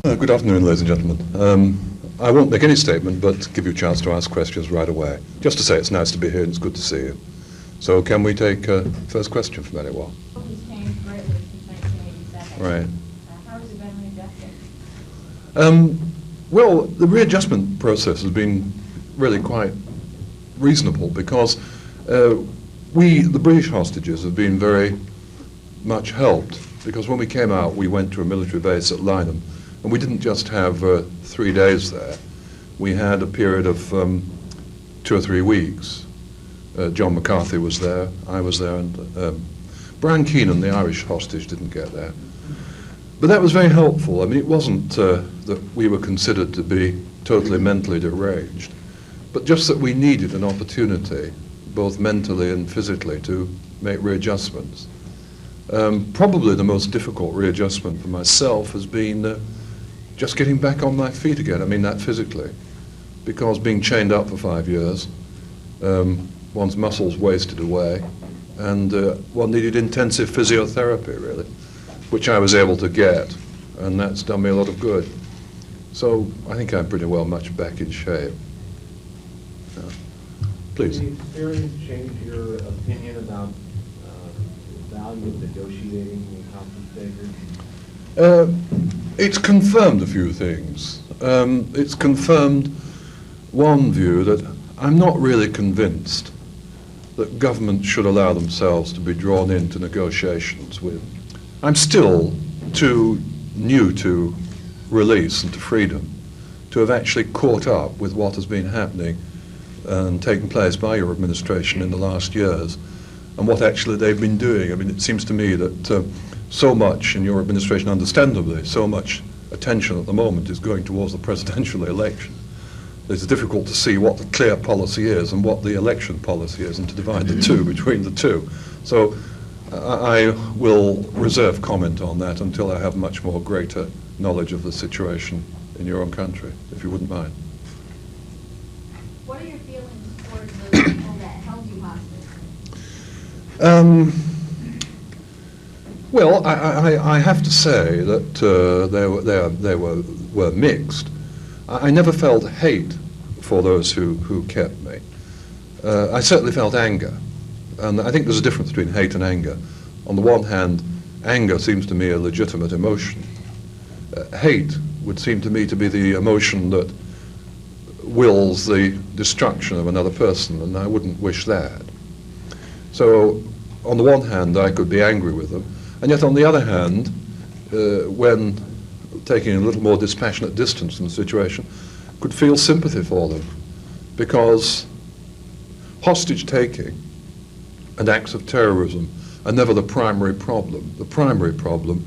Good afternoon, ladies and gentlemen. I won't make any statement, but give you a chance to ask questions right away. Just to say it's nice to be here and it's good to see you. So can we take first question from anyone? It's changed greatly since 1987. Right. How has it been readjusted? Well, the readjustment process has been really quite reasonable because the British hostages, have been very much helped because when we came out, we went to a military base at Lebanon, and we didn't just have 3 days there. We had a period of 2 or 3 weeks. John McCarthy was there, I was there, and Brian Keenan, the Irish hostage, didn't get there. But that was very helpful. I mean, it wasn't that we were considered to be totally mentally deranged, but just that we needed an opportunity, both mentally and physically, to make readjustments. Probably the most difficult readjustment for myself has been just getting back on my feet again. I mean that physically, because being chained up for 5 years, one's muscles wasted away, and one needed intensive physiotherapy, really, which I was able to get, and that's done me a lot of good. So I think I'm pretty well much back in shape. Please. Did the experience change your opinion about the value of negotiating with conflict takers? It's confirmed a few things. It's confirmed one view that I'm not really convinced that governments should allow themselves to be drawn into negotiations with. I'm still too new to release and to freedom to have actually caught up with what has been happening and taken place by your administration in the last years and what actually they've been doing. I mean, it seems to me that so much in your administration, understandably, so much attention at the moment is going towards the presidential election. It's difficult to see what the clear policy is and what the election policy is and to divide the two between the two. So I will reserve comment on that until I have much more greater knowledge of the situation in your own country, if you wouldn't mind. What are your feelings towards those people that held you hostage? Well, I have to say that they were mixed. I never felt hate for those who kept me. I certainly felt anger. And I think there's a difference between hate and anger. On the one hand, anger seems to me a legitimate emotion. Hate would seem to me to be the emotion that wills the destruction of another person, and I wouldn't wish that. So, on the one hand, I could be angry with them, and yet on the other hand, when taking a little more dispassionate distance from the situation, could feel sympathy for them, because hostage-taking and acts of terrorism are never the primary problem. The primary problem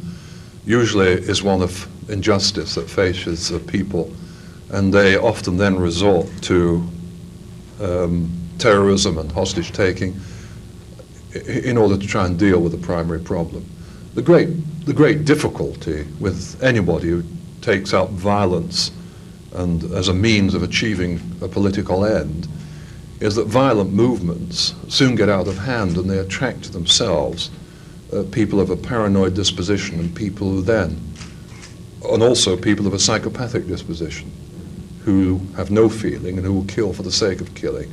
usually is one of injustice that faces people, and they often then resort to terrorism and hostage-taking in order to try and deal with the primary problem. The great difficulty with anybody who takes up violence and as a means of achieving a political end is that violent movements soon get out of hand and they attract to themselves people of a paranoid disposition and people who then, and also people of a psychopathic disposition who have no feeling and who will kill for the sake of killing.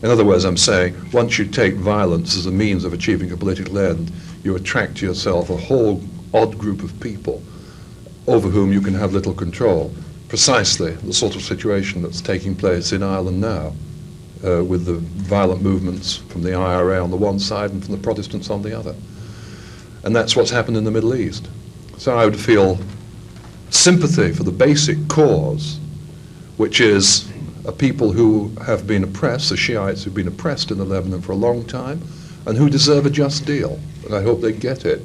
In other words, I'm saying, once you take violence as a means of achieving a political end, you attract to yourself a whole odd group of people over whom you can have little control. Precisely the sort of situation that's taking place in Ireland now, with the violent movements from the IRA on the one side and from the Protestants on the other. And that's what's happened in the Middle East. So I would feel sympathy for the basic cause, which is a people who have been oppressed, the Shiites who've been oppressed in the Lebanon for a long time, and who deserve a just deal, and I hope they get it,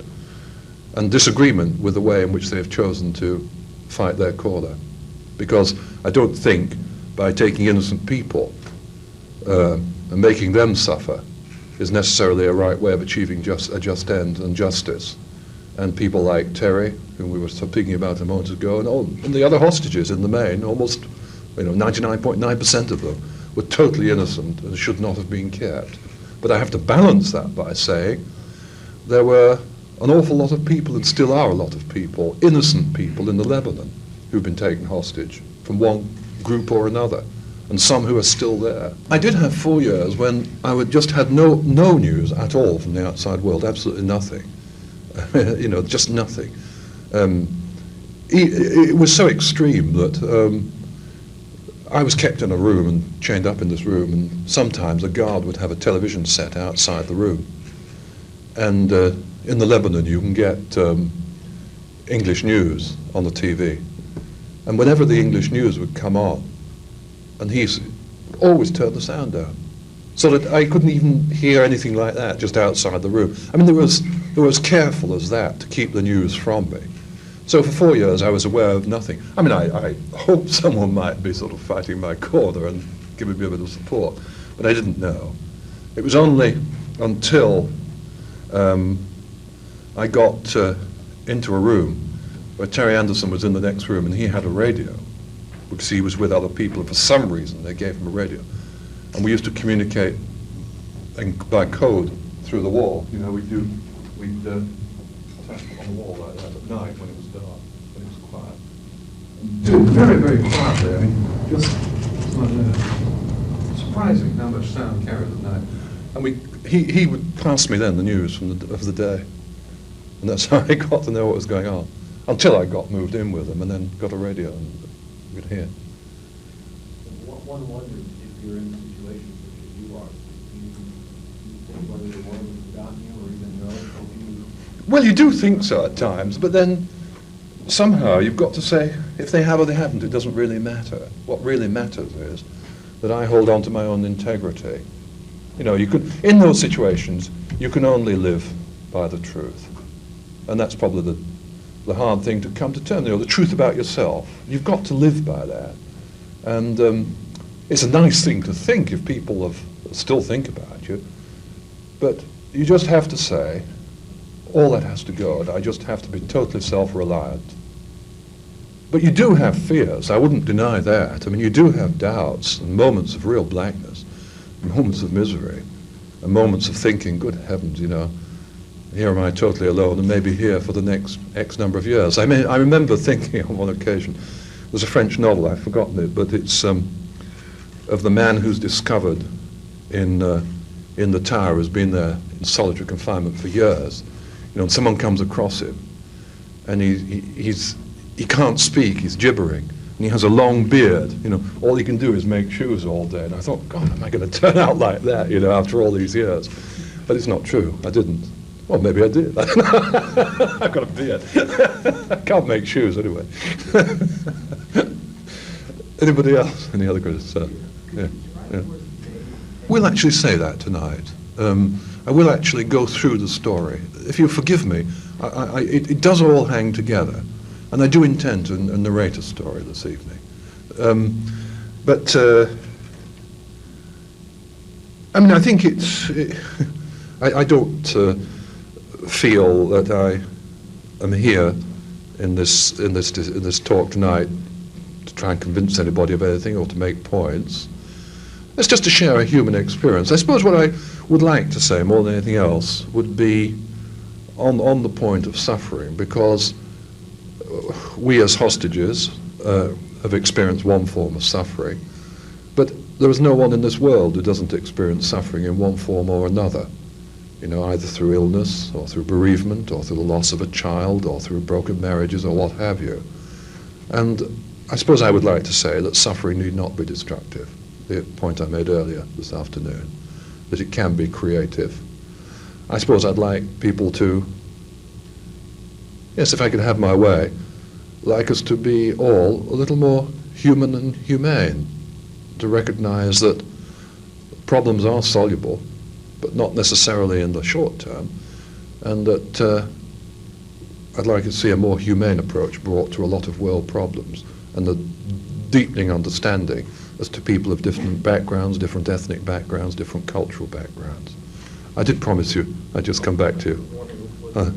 and disagreement with the way in which they have chosen to fight their corner. Because I don't think by taking innocent people and making them suffer is necessarily a right way of achieving a just end and justice. And people like Terry, whom we were speaking about a moment ago, and the other hostages in the main, almost 99.9% of them were totally innocent and should not have been kept. But I have to balance that by saying there were an awful lot of people, and still are a lot of people, innocent people in the Lebanon, who've been taken hostage from one group or another, and some who are still there. I did have 4 years when I would just had no news at all from the outside world, absolutely nothing. You know, just nothing. It was so extreme that I was kept in a room and chained up in this room, and sometimes a guard would have a television set outside the room. And in the Lebanon you can get English news on the TV. And whenever the English news would come on, and he's always turned the sound down, so that I couldn't even hear anything like that just outside the room. I mean, they were as careful as that to keep the news from me. So for 4 years I was aware of nothing. I mean, I hoped someone might be sort of fighting my corner and giving me a bit of support, but I didn't know. It was only until I got into a room where Terry Anderson was in the next room, and he had a radio because he was with other people, and for some reason they gave him a radio. And we used to communicate by code through the wall. You know, we'd tap on the wall like that at night when it was dark, when it was quiet. Do it very, very quietly. I mean, just it's not surprising how much sound carried at night. And he would pass me then the news from of the day, and that's how I got to know what was going on. Until I got moved in with him and then got a radio and we could hear. One wonders if you're in a situation such as you are. Do you think whether the world has forgotten you or even know? Well, you do think so at times, but then somehow you've got to say, if they have or they haven't, it doesn't really matter. What really matters is that I hold on to my own integrity. You know, in those situations, you can only live by the truth. And that's probably the hard thing to come to terms, you know, the truth about yourself. You've got to live by that. And it's a nice thing to think if people still think about you. But you just have to say, all that has to go, and I just have to be totally self-reliant. But you do have fears, I wouldn't deny that. I mean, you do have doubts and moments of real blackness, moments of misery, and moments of thinking, good heavens, you know, here am I totally alone and maybe here for the next X number of years. I remember thinking on one occasion, there's a French novel, I've forgotten it, but it's of the man who's discovered in the tower, has been there in solitary confinement for years. You know, and someone comes across him, and he can't speak, he's gibbering, and he has a long beard. You know, all he can do is make shoes all day. And I thought, God, am I going to turn out like that, you know, after all these years? But it's not true, I didn't. Well, maybe I did. I've got a beard. I can't make shoes anyway. Anybody else? Any other questions? Yeah. We'll actually say that tonight. I will actually go through the story. If you forgive me, it does all hang together. And I do intend to narrate a story this evening. I mean, I think I don't feel that I am here in this talk tonight to try and convince anybody of anything or to make points. It's just to share a human experience. I suppose what I would like to say more than anything else would be on the point of suffering, because we as hostages have experienced one form of suffering, but there is no one in this world who doesn't experience suffering in one form or another. You know, either through illness or through bereavement or through the loss of a child or through broken marriages or what have you. And I suppose I would like to say that suffering need not be destructive. The point I made earlier this afternoon, that it can be creative. I suppose I'd like people to, yes, if I could have my way, like us to be all a little more human and humane, to recognize that problems are soluble, but not necessarily in the short term, and that I'd like to see a more humane approach brought to a lot of world problems, and the deepening understanding as to people of different backgrounds, different ethnic backgrounds, different cultural backgrounds. I did promise you I'd just come back to you. What the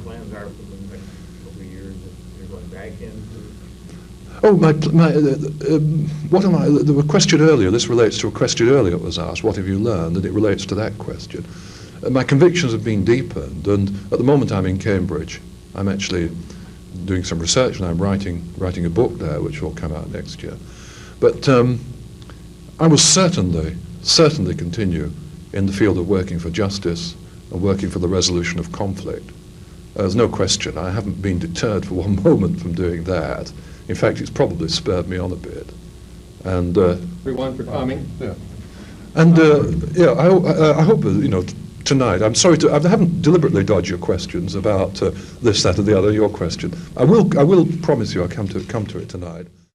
plans are for the next couple of years, if you're going back into? Oh, what am I? There was a question earlier. This relates to a question earlier that was asked. What have you learned? And it relates to that question. My convictions have been deepened, and at the moment I'm in Cambridge. I'm actually doing some research, and I'm writing a book there, which will come out next year. But I will certainly continue in the field of working for justice and working for the resolution of conflict. There's no question. I haven't been deterred for one moment from doing that. In fact, it's probably spurred me on a bit. And everyone for coming. Yeah. And I hope tonight. I'm sorry I haven't deliberately dodged your questions about this, that, or the other. Your question. I will promise you I'll come to it tonight.